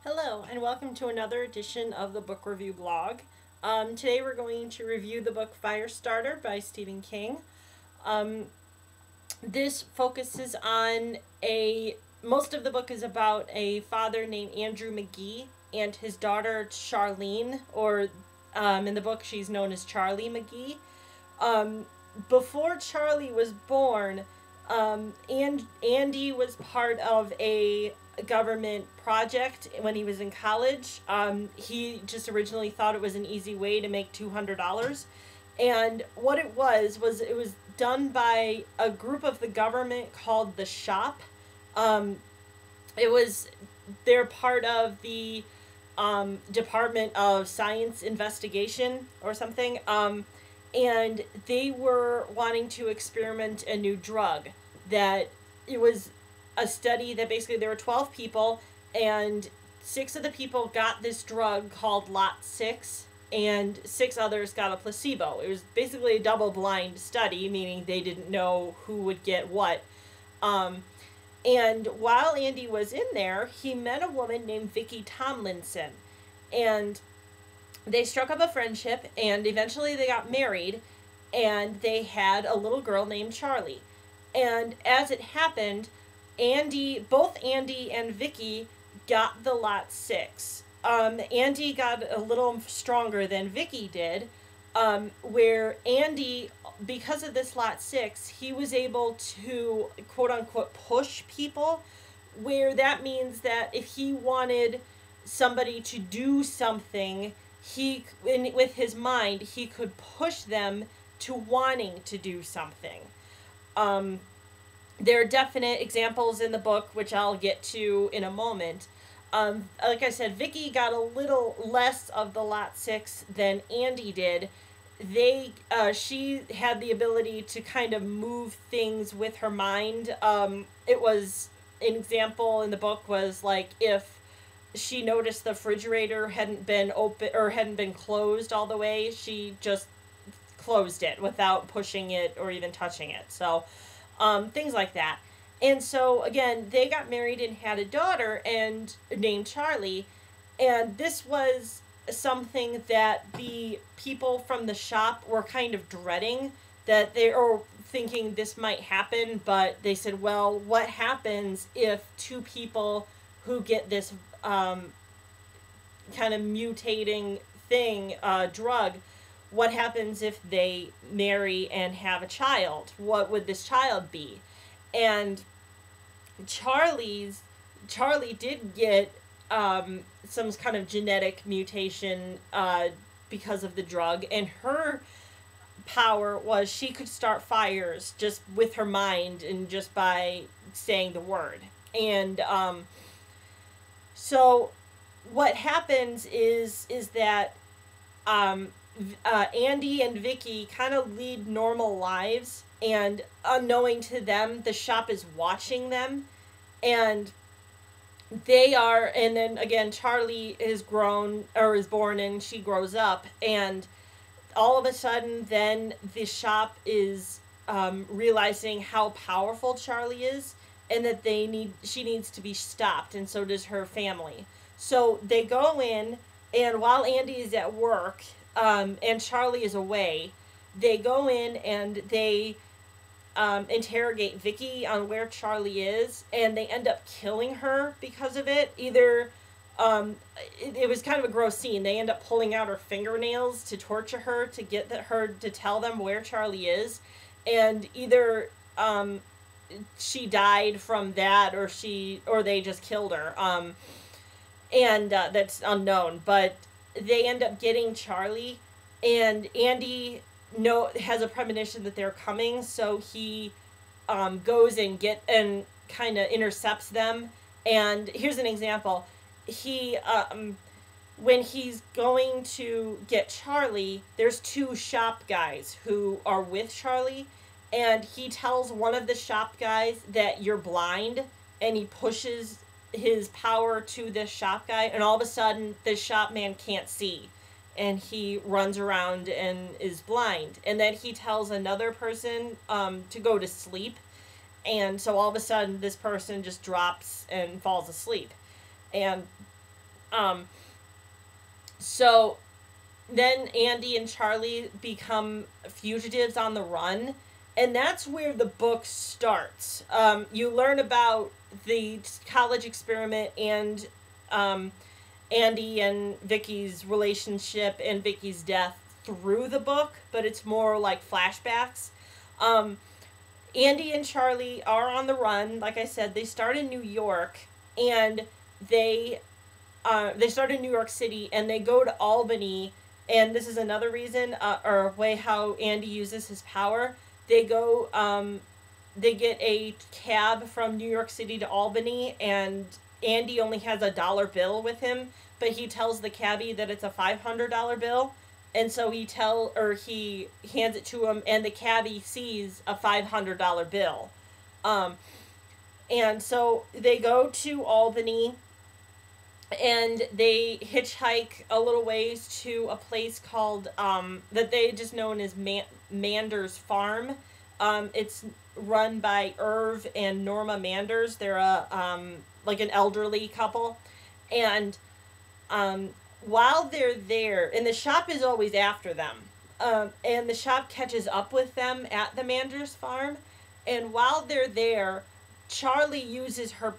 Hello, and welcome to another edition of the Book Review Blog. Today we're going to review the book Firestarter by Stephen King. Um, this focuses on most of the book is about a father named Andrew McGee and his daughter Charlene, or in the book she's known as Charlie McGee. Um, Before Charlie was born, and Andy was part of a government project when he was in college. He just originally thought it was an easy way to make $200. And what it was it was done by a group of the government called the Shop. Um, it was they're part of the Department of Science Investigation or something. And they were wanting to experiment a new drug that it was a study that basically there were 12 people, and 6 of the people got this drug called lot 6, and 6 others got a placebo. It was basically a double blind study, meaning they didn't know who would get what. And while Andy was in there, he met a woman named Vicki Tomlinson, and they struck up a friendship, and eventually they got married, and they had a little girl named Charlie. And as it happened, both Andy and Vicky got the lot 6. Andy got a little stronger than Vicky did, where Andy, because of this lot 6, he was able to quote unquote push people, where that means that if he wanted somebody to do something, with his mind, he could push them to wanting to do something. There are definite examples in the book, which I'll get to in a moment. Like I said, Vicky got a little less of the lot 6 than Andy did. She had the ability to kind of move things with her mind. It was an example in the book was like if she noticed the refrigerator hadn't been open or hadn't been closed all the way, she just closed it without pushing it or even touching it. So things like that. And so again, they got married and had a daughter and named Charlie. And this was something that the people from the shop were kind of dreading, that they were thinking this might happen, but they said, well, what happens if 2 people who get this kind of mutating thing, drug, what happens if they marry and have a child? What would this child be? And Charlie did get some kind of genetic mutation because of the drug, and her power was she could start fires just with her mind and just by saying the word. And so what happens is that Andy and Vicky kind of lead normal lives, and unknowing to them, the shop is watching them, and and then again, Charlie is grown, or is born, and she grows up, and all of a sudden, then the shop is realizing how powerful Charlie is, and that she needs to be stopped, and so does her family. So they go in, and while Andy is at work, and Charlie is away, they go in and they interrogate Vicky on where Charlie is, and they end up killing her because of it. Either it was kind of a gross scene. They end up pulling out her fingernails to torture her to get her to tell them where Charlie is, and either she died from that, or they just killed her. And that's unknown, but they end up getting Charlie, and Andy has a premonition that they're coming, so he goes and kind of intercepts them. And here's an example. He when he's going to get Charlie, there's 2 shop guys who are with Charlie, and he tells one of the shop guys that you're blind, and he pushes his power to this shop guy, and all of a sudden the shop man can't see, and he runs around and is blind. And then he tells another person to go to sleep, and so all of a sudden this person just drops and falls asleep. And Um, so then Andy and Charlie become fugitives on the run, and that's where the book starts. You learn about the college experiment and Andy and Vicky's relationship and Vicky's death through the book, but it's more like flashbacks. Um, Andy and Charlie are on the run. Like I said, they start in New York, and they start in New York City, and they go to Albany. And this is another reason, or way how Andy uses his power. They go, they get a cab from New York City to Albany, and Andy only has a dollar bill with him, but he tells the cabbie that it's a $500 bill. And so he hands it to him, and the cabbie sees a $500 bill. And so they go to Albany, and they hitchhike a little ways to a place called, that they just known as Manders Farm. It's run by Irv and Norma Manders. They're like an elderly couple. And while they're there, and the shop is always after them, and the shop catches up with them at the Manders Farm, and while they're there, Charlie uses her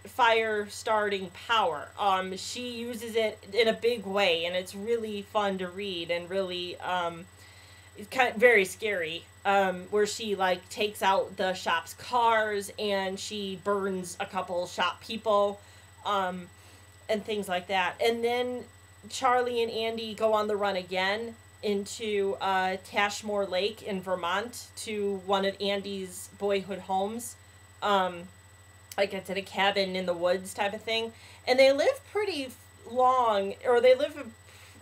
fire starting power. She uses it in a big way, and it's really fun to read, and really it's kind of very scary. Where she like takes out the shop's cars, and she burns a couple shop people, and things like that. And then Charlie and Andy go on the run again into Tashmore Lake in Vermont, to one of Andy's boyhood homes. Like it's at a cabin in the woods type of thing. And they live pretty long, or they live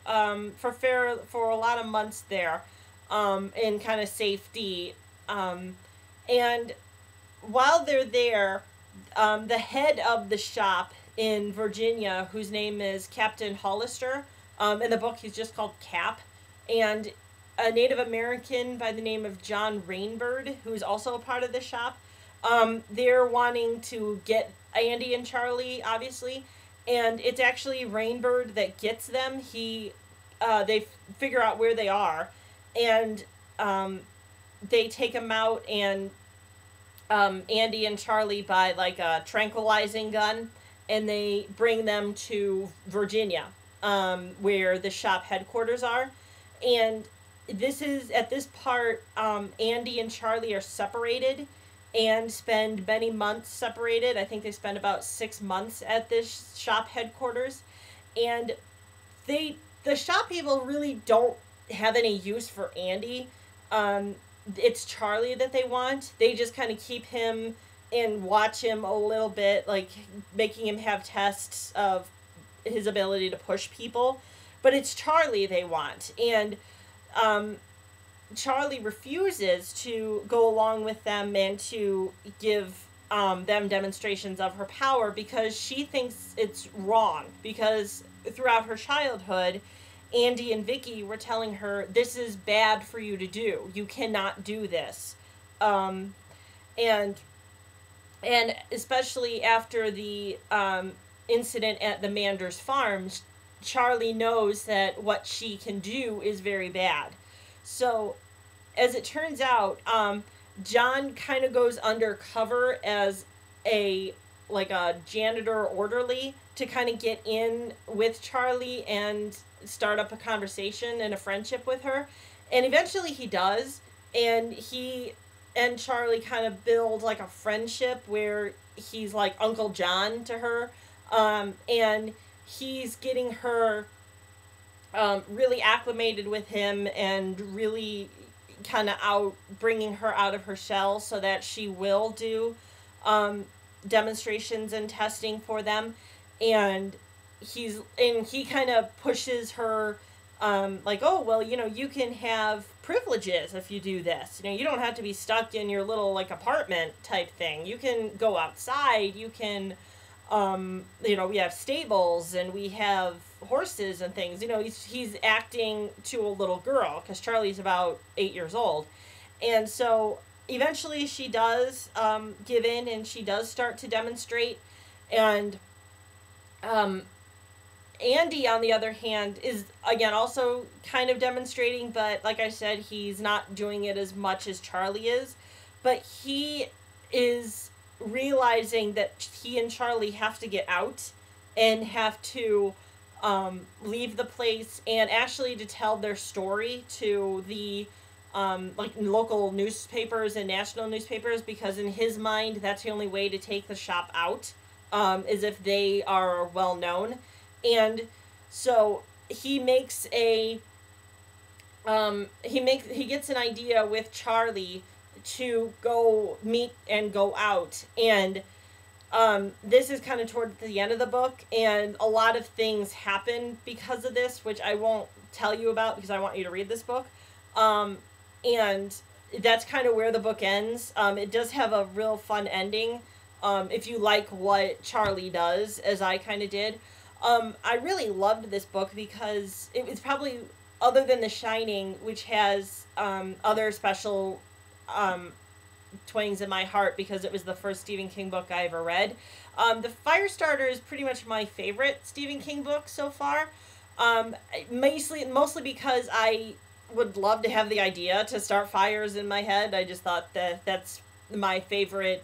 for a lot of months there, in kind of safety. And while they're there, the head of the shop in Virginia, whose name is Captain Hollister, in the book he's just called Cap, and a Native American by the name of John Rainbird, who's also a part of the shop. They're wanting to get Andy and Charlie, obviously, and it's actually Rainbird that gets them. They figure out where they are, and they take them out, and Andy and Charlie buy like a tranquilizing gun, and they bring them to Virginia, where the shop headquarters are. And this is, at this part, Andy and Charlie are separated and spend many months separated. I think they spend about 6 months at this shop headquarters. And the shop people really don't have any use for Andy. It's Charlie that they want. They just kind of keep him and watch him a little bit, like making him have tests of his ability to push people. But it's Charlie they want. And Charlie refuses to go along with them and to give them demonstrations of her power, because she thinks it's wrong. Because throughout her childhood, Andy and Vicky were telling her, this is bad for you to do. You cannot do this. And especially after the incident at the Manders Farms, Charlie knows that what she can do is very bad. So, as it turns out, John kind of goes undercover as a janitor orderly to kind of get in with Charlie and start up a conversation and a friendship with her. And eventually he does, and he and Charlie kind of build like a friendship where he's like Uncle John to her, and he's getting her really acclimated with him, and really kind of bringing her out of her shell so that she will do demonstrations and testing for them. And he kind of pushes her, like, oh, well, you can have privileges if you do this. You don't have to be stuck in your little like apartment type thing. You can go outside. You can, we have stables and we have horses and things. He's acting to a little girl, because Charlie's about 8 years old. And so eventually she does give in, and she does start to demonstrate. And Andy, on the other hand, is, again, also kind of demonstrating, but like I said, he's not doing it as much as Charlie is. But he is realizing that he and Charlie have to get out and have to leave the place, and actually to tell their story to the like local newspapers and national newspapers, because in his mind that's the only way to take the shop out, is if they are well known. And so he makes a he gets an idea with Charlie to go meet and go out. And this is kind of toward the end of the book, and a lot of things happen because of this, which I won't tell you about because I want you to read this book. And that's kind of where the book ends. It does have a real fun ending, if you like what Charlie does, as I kind of did. I really loved this book because it's probably, other than The Shining, which has other special twang's in my heart because it was the first Stephen King book I ever read. The Firestarter is pretty much my favorite Stephen King book so far. Mostly because I would love to have the idea to start fires in my head. I just thought that that's my favorite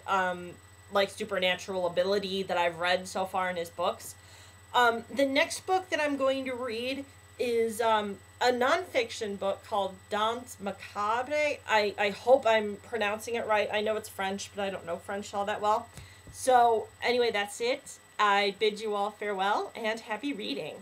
like supernatural ability that I've read so far in his books. The next book that I'm going to read is a nonfiction book called Danse Macabre. I hope I'm pronouncing it right. I know it's French, but I don't know French all that well. So anyway, that's it. I bid you all farewell and happy reading.